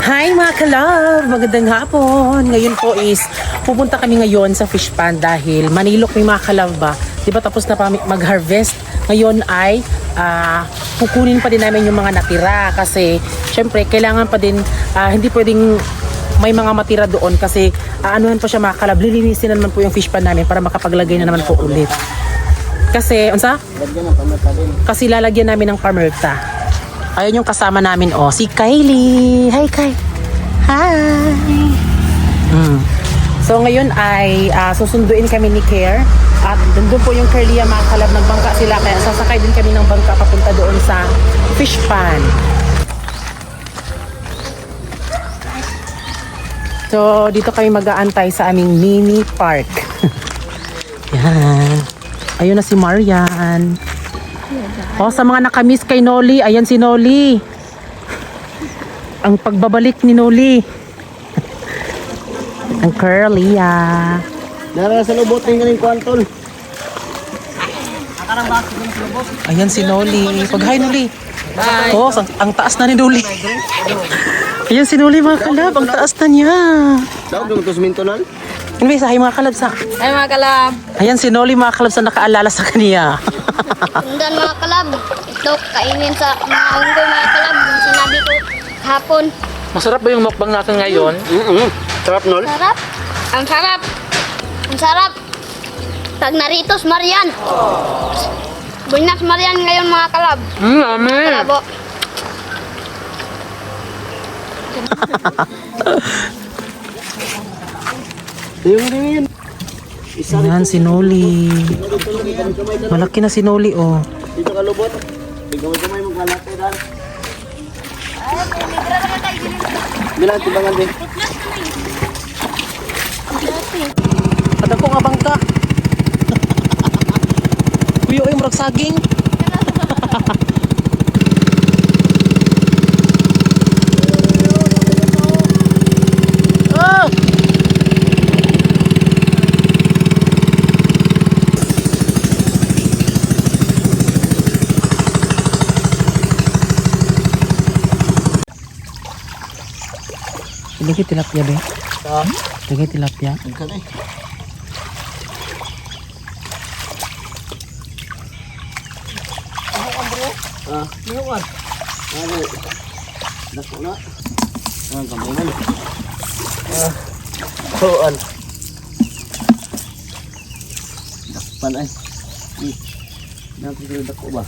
Hi mga kalab! Magandang hapon! Ngayon po is pupunta kami ngayon sa fish pond dahil manilok may mga kalab ba. Diba tapos na pa mag-harvest? Ngayon ay kukunin pa din namin yung mga natira kasi syempre kailangan pa din, hindi pwedeng may mga matira doon kasi anuhan pa siya mga kalab. Lilinisin na naman po yung fish pond namin para makapaglagay na naman po ulit. Kasi, unsa? Kasi lalagyan namin ng pamerta. Ayun yung kasama namin, oh, si Kylie. Hi, Kylie. Hi. So, ngayon ay susunduin kami ni Care. At doon po yung Carlia mga kalab, nagbangka sila. Kaya sasakay din kami ng bangka papunta doon sa fish pond. So, dito kami mag-aantay sa aming mini park. Yan. Ayun na si Marian. O, sa mga nakamiss kay Noli, ayan si Noli. Ang pagbabalik ni Noli. Ang curly, Nara sa lubot ng galing kwantol. Ayan si Noli. Pag-hi, Noli. Oh, ang taas na ni Noli. Ayan si Noli, mga kalab. Ang taas na niya. Daw, doon ito sumintonan. Anyway, sa mga kalab sa... Ay mga kalab, Ayan si Noli, mga kalab sa nakaalala sa kaniya. sundan mga kalab. Ito kainin sa mga unggoy mga kalab. Yung sinabi ko hapon. Masarap ba yung mukbang natin ngayon? Sarap, Nol. Sarap. Ang sarap. Ang sarap. Pag naritos Marian. Buenas Marian ngayon mga kalab. Amen. Kalabo. Tingin. Ayan si Noli. Malaki na si Noli, oh. Dito ka lubot. Ikaw ito may magkalatay dan. Bilang timbangan din. At ako nga bangka. Kuyo ay murag saging. Oh! Lagi tilapia be. Lagi tilapia. Tingkat eh. Minuan. Ano? Dako na. Ang kamungan. Tuan. Dakpan ay. Napili dako ba?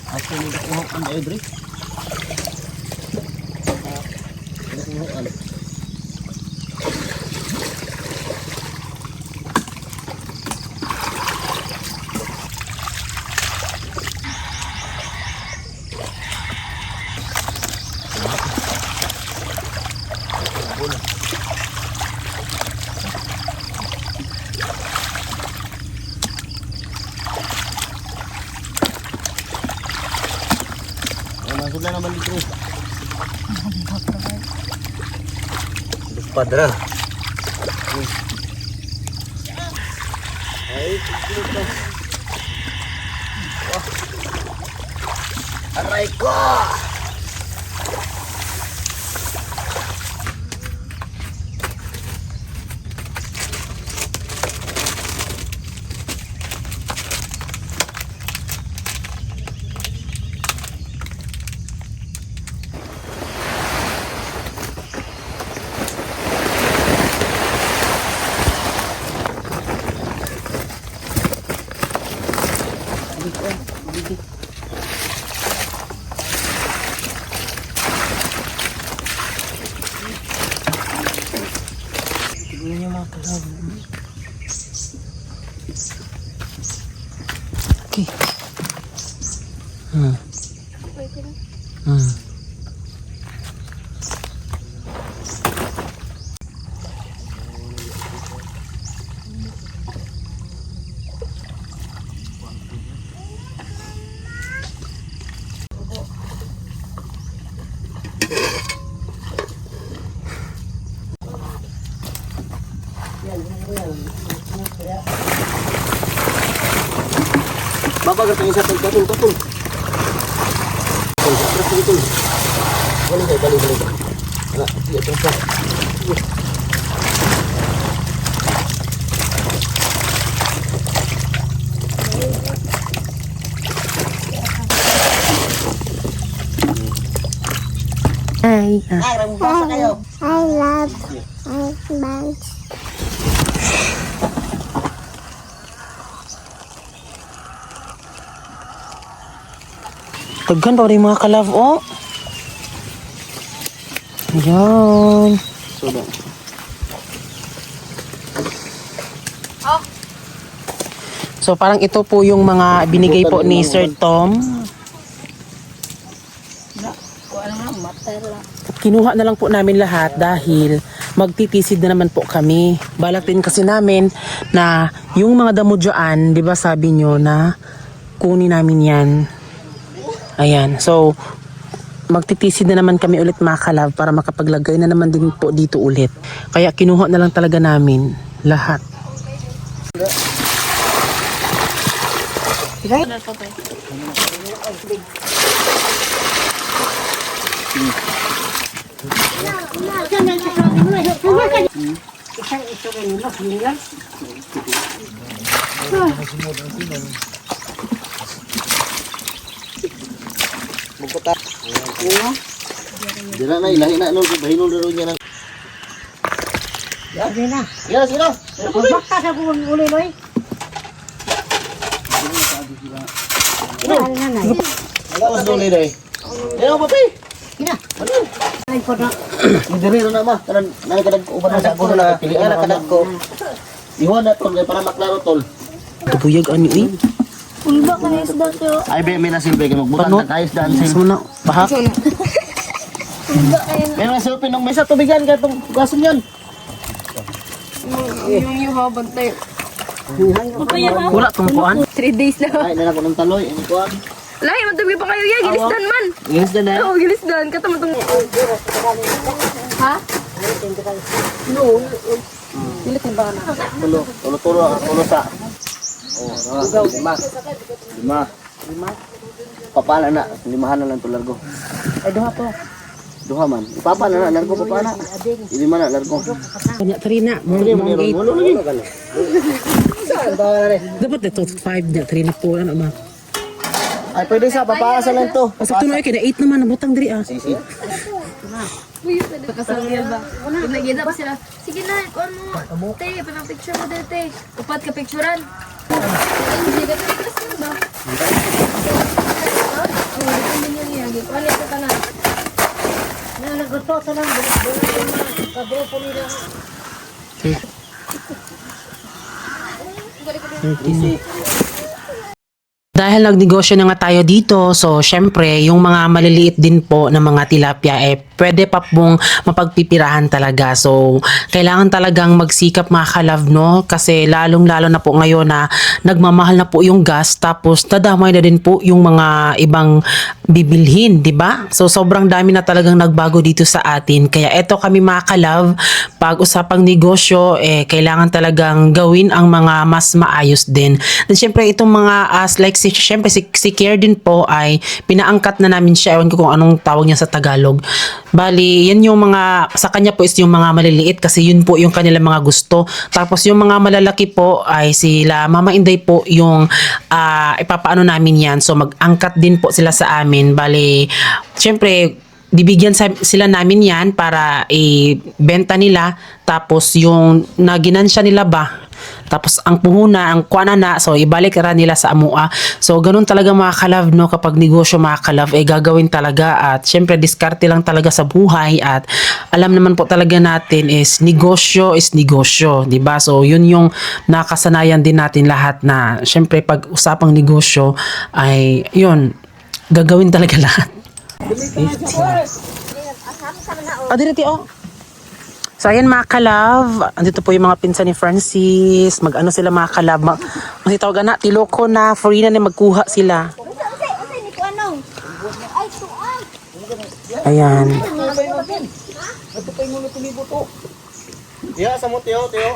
Ako ni dako ang Edric. Masuk na naman dito. Padra. Ay, dito. Aray ko. Tignan niyo mga kalab. Okay. Babagat ang isa tol, tutol, tutol. Tutol, tutol. Balik. Anak, iya terus. Ay, Ay, rambutan kayo. I love bugs. Daghan pa rin mga kalab, oh. Ayan. Sudah. So parang ito po yung mga binigay po ni Sir Tom. Kinuha na lang po namin lahat dahil magtitisid na naman po kami. Balak din kasi namin na yung mga damo dyan, di ba sabi nyo na kunin namin yan. Ayan. So, magtitisid na naman kami ulit mga kalab para makapaglagay na naman din po dito ulit. Kaya kinuha na lang talaga namin lahat. Bukuta. Dira na ilahi na no bahinon ro niya nang. Ya, sino? Bakta sa buwan uli loy. Alas dole dai. Ya, papi. Ina. Ay ko na. Diri na ma, kanan nang kadag ko uban sa gulo na pilian na kadag ko. Ihon na tol para maklaro tol. Kabuyag ani eh. Ulba ka na isda ko. Ay be may nasilbi kay magbutang Ano? na kayos daan Mas sin. mo na, bahak. May nasilbi nung mesa tubigan ka tong gason yan. Yung habantay. Wala tong kuan. 3 days na. Ay na ko ng taloy ini ko. Lahi, matumi pa kayo yan. Gilisdan man. Yes na na. Oo, gilisdan. Katama itong... Ha? Tulo sa. Oh, lima. Papala na, limahan na lang to largo. Ay duha po. Duha man. Papa na largo papa na. Lima na largo. Kanya Trina, mo Dili man eight. walo lagi. Dapat ito 5 na Trina po ano ma. Ay pwede sa papasa lang to. Basta tuloy kay na 8 naman nabutang diri ah. Sisi. Pagkasalyan ba? Pag nag-end up sila, sige na, kuhan mo. Te, panang picture mo dito, te. Upat ka picturean. Hindi ka tapos na ba? Oo, dito din yung iyagi. Kuhan ito ka na. Nanagusto sa lang. Kabrupo nila. 13. Dahil nagnegosyo na nga tayo dito, so syempre yung mga maliliit din po na mga tilapia pwede pa pong mapagpipirahan talaga. So kailangan talagang magsikap mga kalab, no? Kasi lalong-lalo na po ngayon na nagmamahal na po yung gas, tapos dadamay na din po yung mga ibang bibilhin, di ba? So sobrang dami na talagang nagbago dito sa atin. Kaya eto kami mga kalab, pag usapang negosyo, kailangan talagang gawin ang mga mas maayos din. Then syempre itong mga syempre si Kier din po ay pinaangkat na namin siya. Ewan ko kung anong tawag niya sa Tagalog. Bali, yan yung mga, sa kanya po is yung mga maliliit kasi yun po yung kanilang mga gusto. Tapos yung mga malalaki po ay sila Mama Inday po yung ipapaano namin yan. So mag-angkat din po sila sa amin. Bali, syempre, bibigyan sila namin yan para ibenta nila. Tapos yung naginansya nila ba, tapos ang puhuna, ang kuana na, so ibalik ra nila sa amua. So ganun talaga mga kalab, no, kapag negosyo mga kalab, gagawin talaga. At syempre diskarte lang talaga sa buhay. At alam naman po talaga natin is negosyo, di ba? So yun yung nakasanayan din natin lahat na syempre pag usapang negosyo ay yun, gagawin talaga lahat. 50. Direti oh. So ayan mga kalab, andito po yung mga pinsan ni Francis, mag-ano sila mga kalab, kasi tawag na, tiloko na, free na magkuha sila. Ayan. na tumibo to. Ya, sa mo Teo. Okay.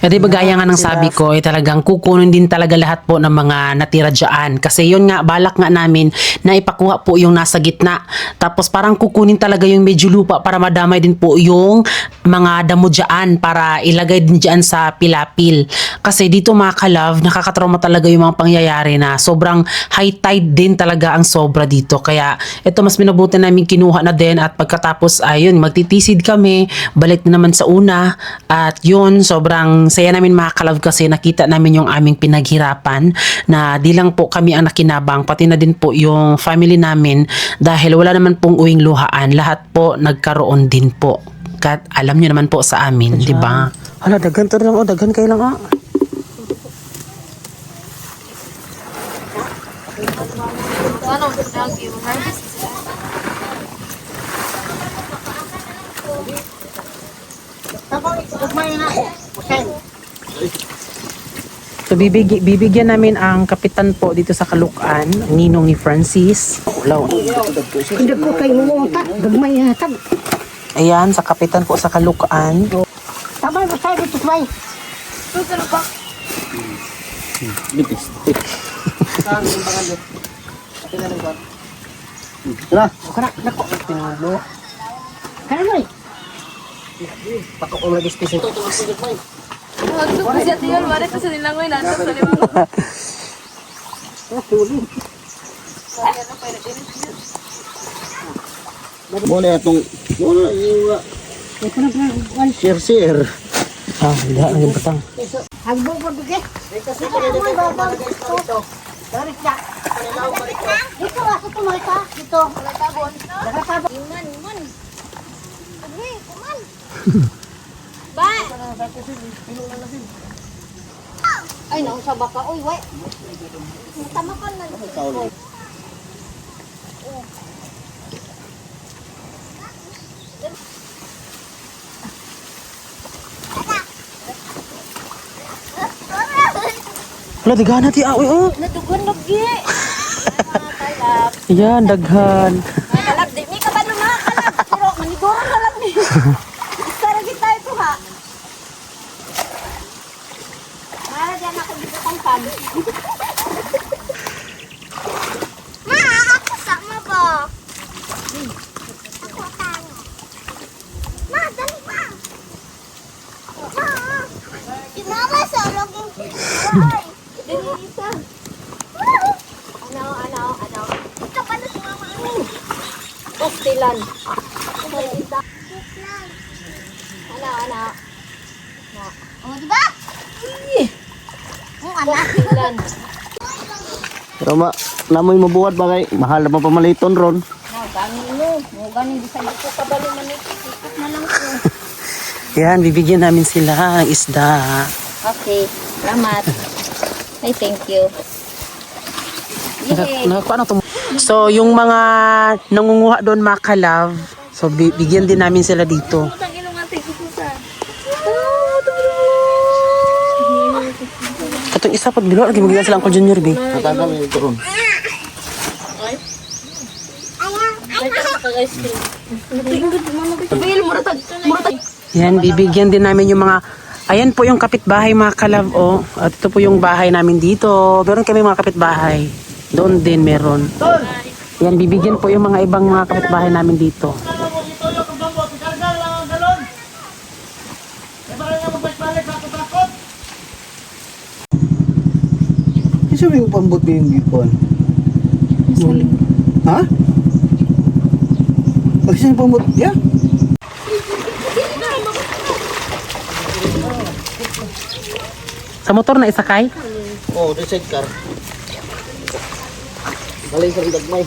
Eh di ba gaya nga ng sabi ko, talagang kukunin din talaga lahat po ng mga natira dyan. Kasi yun nga, balak nga namin na ipakuha po yung nasa gitna. Tapos parang kukunin talaga yung medyo lupa para madamay din po yung mga damo dyan para ilagay din dyan sa pilapil. Kasi dito mga ka-love, nakakatrauma talaga yung mga pangyayari na sobrang high tide din talaga ang sobra dito. Kaya ito mas minabuti namin kinuha na din at pagkatapos ayun, magtitisid kami, balik na naman sa una at yun, sobrang saya namin mga ka-love kasi nakita namin yung aming pinaghirapan na di lang po kami ang nakinabang, pati na din po yung family namin dahil wala naman pong uwing luhaan, lahat po nagkaroon din po. Kat alam nyo naman po sa amin, di ba? Hala, daghan to lang, daghan kayo lang Ano, lagi mo harvest. So bibigyan namin ang kapitan po dito sa Caloocan, ninong ni Francis. Wala. Hindi ko kayo umuutak. Gagmay hatag. Ayan, sa kapitan po sa Caloocan. Tama mo tayo dito, Bay. Ito na ba? Lipis. Tara. Kana, nako. Kana mo eh. Patok ulo lipis. Wag ko kasi ito yun. Wari ko sa nilangoy. Nandang sa limang. Muna itong share. Ah, wala, ang batang. Agbo ko bigay. Dito, asa tumoy ka? Dito. Nakatabon. Iman. Agri, kuman. Ba? Ay, nausaba ka. Uy, we. Tama ka na. Wala, daghan na ti aoy, Natugon lagi. Ayan, daghan. Kalab, di mi ka ba nung mga kalab? Pero maniguran ka lang ni. Isa lagi tayo po ha. Para dyan ako dito kang pan. Ma, ako sama ba? Ako tayo. Ma, dali pa. Ma, si mama sa loging. Ay, dali isa. Ano? Ito pa na si mama. Pastilan. Ano? Oh, di ba? Ang anak. Pastilan. Pero namoy mabuhat ba kay mahal na pamaliton ron. Gani di sa ko kabalo man ikot na lang ko. Ayan, bibigyan namin sila ng isda. Okay, salamat. Ay, thank you. So, yung mga nangunguha doon mga ka-love, so bigyan din namin sila dito. Utang ilungan tayo ko sa. Itong isa pag bilo, lagi magiging sila Uncle Junior, B. Tatagal ito ron. Yan, bibigyan din namin yung mga, ayan po yung kapitbahay mga ka-love, oh. At ito po yung bahay namin dito. Meron kami mga kapitbahay. Doon din meron. Yan, bibigyan po yung mga ibang mga kapitbahay namin dito. Kasi may pambot ba yung gipon? Ha? Kasi may pambot, yeah. Sa motor na isakay? Oh, the sidecar. Galing sa dagmay.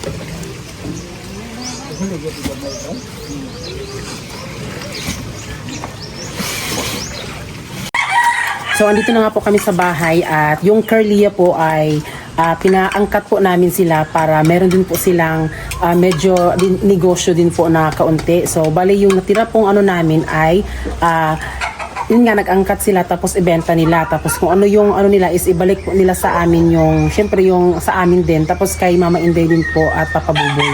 So, andito na nga po kami sa bahay at yung Carlia po ay pinaangkat po namin sila para meron din po silang medyo negosyo din po na kaunti. So, bali yung natira pong ano namin ay yun nga, nag-angkat sila tapos ibenta nila. Tapos kung ano yung ano nila is ibalik po nila sa amin yung, syempre yung sa amin din. Tapos kay Mama Inday din po at Papa Buboy.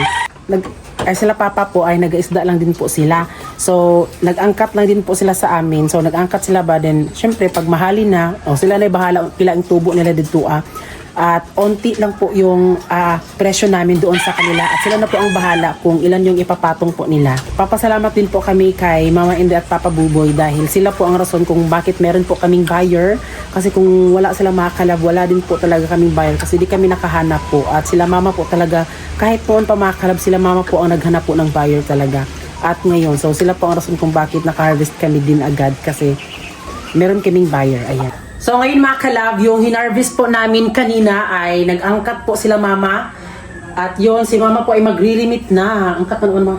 Ay sila Papa po ay nag-isda lang din po sila. So, nag-angkat lang din po sila sa amin. So, nag-angkat sila ba din, syempre, pag mahalin na, sila na bahala, pila ang tubo nila dito At onti lang po yung presyo namin doon sa kanila. At sila na po ang bahala kung ilan yung ipapatong po nila. Papasalamat din po kami kay Mama Inday at Papa Buboy dahil sila po ang rason kung bakit meron po kaming buyer. Kasi kung wala sila makakalab, wala din po talaga kaming buyer kasi di kami nakahanap po. At sila Mama po talaga, kahit po pa makakalab, sila Mama po ang naghanap po ng buyer talaga. At ngayon, so sila po ang rason kung bakit naka-harvest kami din agad kasi meron kaming buyer. Ayan. So ngayon mga kalab, yung hinarvest po namin kanina ay nag-angkat po sila Mama. At yon si Mama po ay magre-remit na. Angkat na naman, Ma.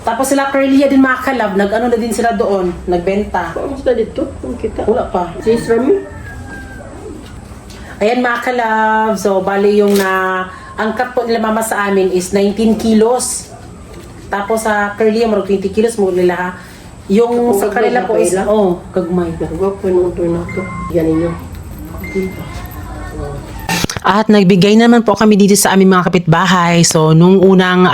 Tapos sila Curlia din mga kalab, nag-ano na din sila doon, nagbenta. Kamusta dito? Kung kita. Wala pa. Sis Rami? Ayan mga kalab, so bali yung angkat po nila Mama sa amin is 19 kilos. Tapos sa Curlia, marag 20 kilos mo nila ha. Yung sa kanila po is, kagmay. Nagwapo nung ito na ito. Yan ninyo. At nagbigay naman po kami dito sa aming mga kapitbahay. So, nung unang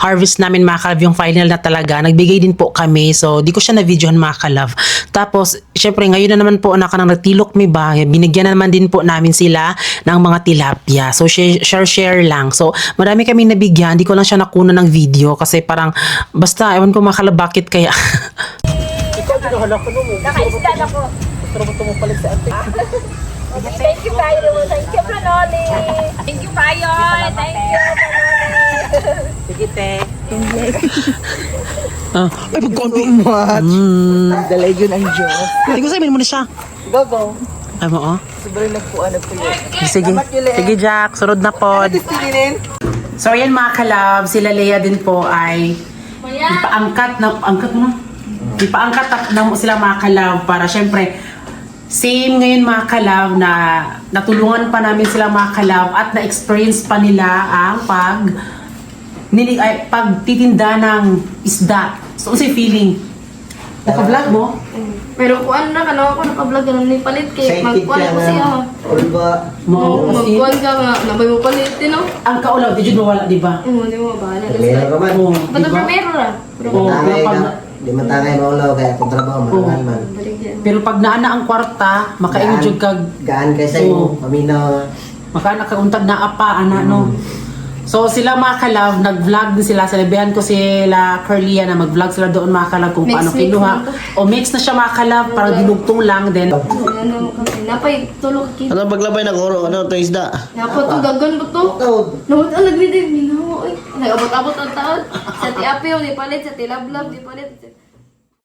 harvest namin mga kalab, yung final na talaga, nagbigay din po kami. So, di ko siya na-videohan mga kalab. Tapos, syempre, ngayon na naman po nang nagtilok may ba, binigyan na naman din po namin sila ng mga tilapia. So, share lang. So, marami kami nabigyan. Di ko lang siya nakuna ng video kasi parang, basta, ewan ko mga kalab, bakit kaya. Nakaisda na po. Thank you kayo. Thank you, Manoli. Thank you kayo. Thank you, Manoli. Sige, te. Ay, pag-konti mo at. Dalay yun ang Diyos. Hindi ko sabihin mo na siya. Go, go. Ay mo, Sobrang nagpuan na po yun. Sige. Sige, Jack. Sunod na pod. So, ayan mga kalab, sila Lea din po ay ipaangkat na sila mga kalab para syempre same ngayon mga kalab na natulungan pa namin sila mga kalab at na-experience pa nila ang pagtitinda ng isda. So, kasi feeling? Naka-vlog mo? Pero kuan na kana ako naka-vlog na ni palit kay magkuan ko siya. Ulba. Magkuan ka nga na may mo palit din no. Ang kaulaw, di jud mawala, di ba? Di mo bahala Meron kasi. ka man. Oo, Basta di ba? primero ra. Oo, pero pag, Di matangay maulaw kaya kung trabaho marangal man. pero pag naana ang kwarta, makainjud kag Gaan kay sa Oo. imo, paminaw. maka nakauntag na apa ana no. So sila mga kalab, nag-vlog din sila. Sinabihan ko sila Curlia na mag-vlog sila doon mga kalab kung Mix, paano mix kinuha. lang to. O mix na siya mga kalab, parang dinugtong lang din. Ano kasi napay tulog kid. Ano paglabay ng oro? Ano ito isda? Napa to dagan ba to? Tawad. Nawad ang nagbidig minaw oy. Nagabot-abot ang taon. Sa tiapyo ni palit sa tilablab di palit.